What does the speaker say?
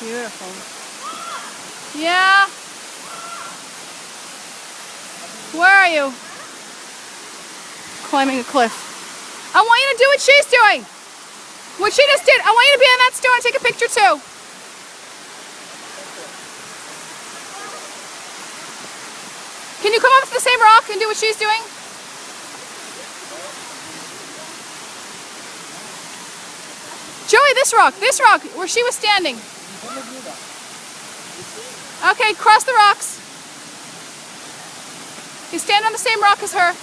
Beautiful. Yeah? Where are you? Climbing a cliff. I want you to do what she's doing. What she just did. I want you to be on that stone and take a picture too. Can you come up to the same rock and do what she's doing? Joey, this rock, where she was standing. Okay, cross the rocks. You stand on the same rock as her.